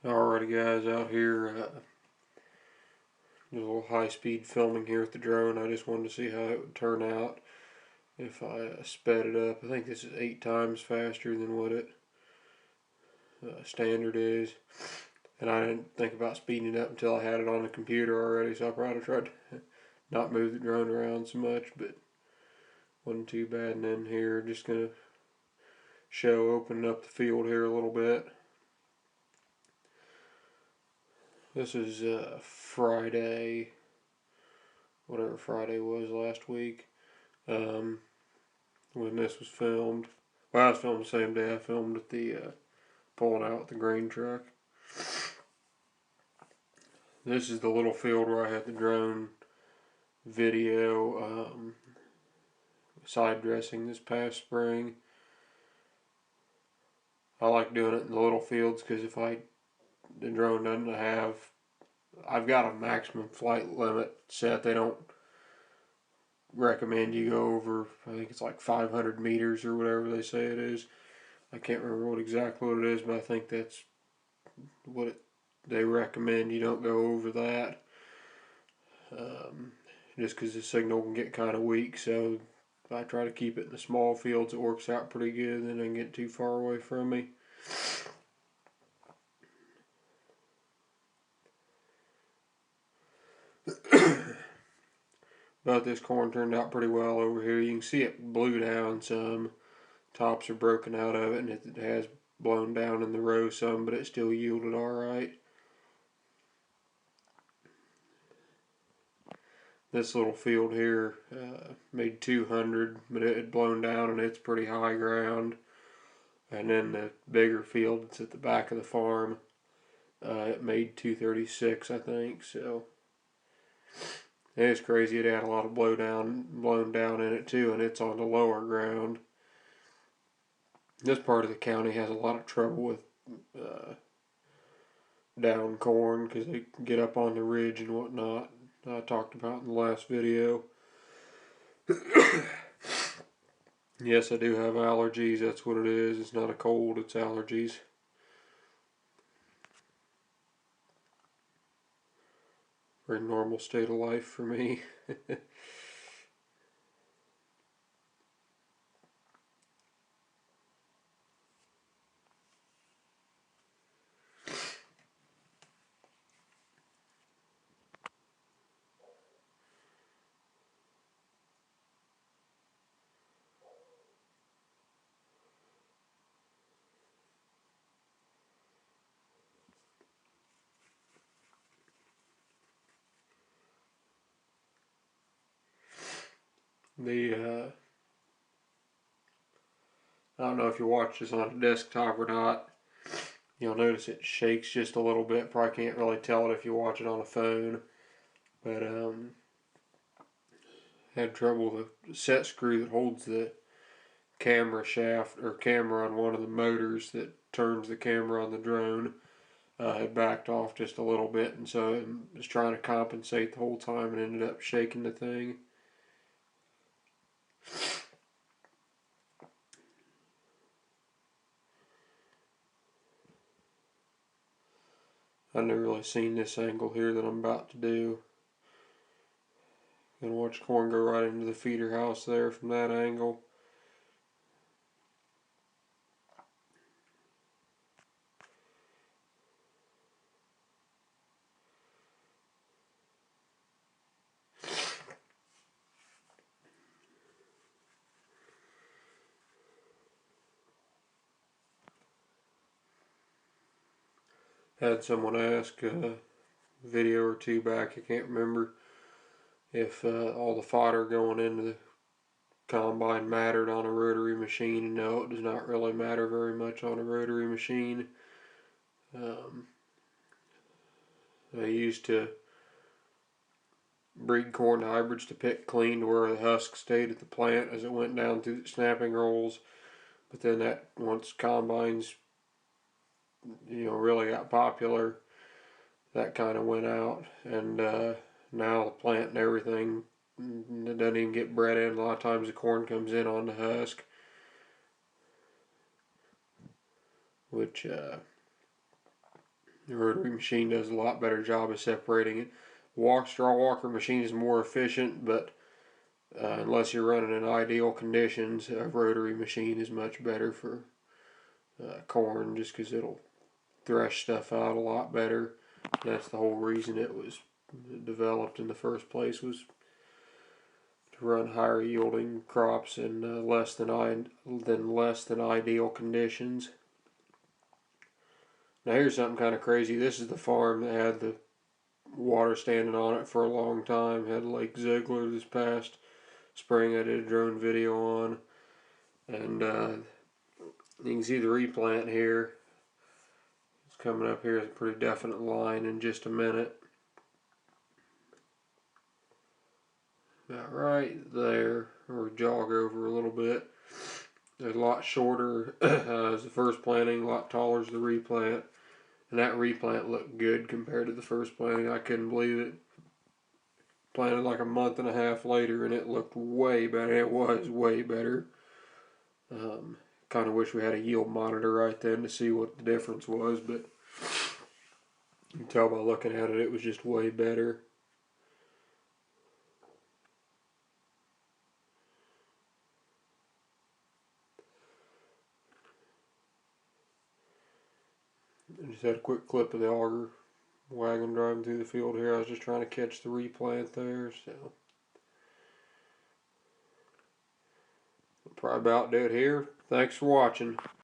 Alrighty guys, out here, a little high-speed filming here with the drone. I just wanted to see how it would turn out if I sped it up. I think this is 8 times faster than what it standard is. And I didn't think about speeding it up until I had it on the computer already, so I probably tried to not move the drone around so much, but wasn't too bad. And then here, just going to show opening up the field here a little bit. This is Friday, whatever Friday was last week, when this was filmed. Well, I was filmed the same day I filmed at the pulling out the grain truck. This is the little field where I had the drone video side dressing this past spring. I like doing it in the little fields because the drone doesn't have, I've got a maximum flight limit set. They don't recommend you go over, I think it's like 500 meters or whatever they say it is. I can't remember exactly what it is, but I think that's what they recommend. You don't go over that, just because the signal can get kind of weak. So I try to keep it in the small fields. It works out pretty good, and then it doesn't get too far away from me. But this corn turned out pretty well over here. You can see it blew down some. Tops are broken out of it, and it has blown down in the row some, but it still yielded alright. This little field here made 200, but it had blown down and it's pretty high ground. And then the bigger field that's at the back of the farm, it made 236, I think. So it's crazy. It had a lot of blown down in it too, and it's on the lower ground. This part of the county has a lot of trouble with down corn because they get up on the ridge and whatnot. I talked about in the last video. Yes, I do have allergies. That's what it is. It's not a cold, it's allergies. Very normal state of life for me. I don't know if you watch this on a desktop or not. You'll notice it shakes just a little bit. Probably can't really tell it if you watch it on a phone. But had trouble with the set screw that holds the camera shaft or camera on one of the motors that turns the camera on the drone. Had backed off just a little bit, and so it was trying to compensate the whole time and ended up shaking the thing. I've never really seen this angle here that I'm about to do. Gonna watch corn go right into the feeder house there from that angle. Had someone ask a video or two back, I can't remember, if all the fodder going into the combine mattered on a rotary machine. And no, it does not really matter very much on a rotary machine. They used to breed corn hybrids to pick clean to where the husk stayed at the plant as it went down through the snapping rolls. But then that, once combines, really got popular, that kind of went out. And now the plant and everything, it doesn't even get bred in. A lot of times the corn comes in on the husk, which The rotary machine does a lot better job of separating it. Straw walker machine is more efficient, but unless you're running in ideal conditions, a rotary machine is much better for corn, just because it'll thresh stuff out a lot better. That's the whole reason it was developed in the first place, was to run higher yielding crops in less than ideal conditions. Now here's something kind of crazy. This is the farm that had the water standing on it for a long time. Had Lake Ziegler this past spring. I did a drone video on, and you can see the replant here. It's coming up here. It's a pretty definite line in just a minute. About right there, or jog over a little bit. It's a lot shorter as the first planting, a lot taller as the replant. And that replant looked good compared to the first planting. I couldn't believe it. Planted like a month and a half later, and it looked way better. It was way better. Kind of wish we had a yield monitor right then to see what the difference was, but you can tell by looking at it, it was just way better. I just had a quick clip of the auger wagon driving through the field here. I was just trying to catch the replant there, so we'll probably about do it here. Thanks for watching.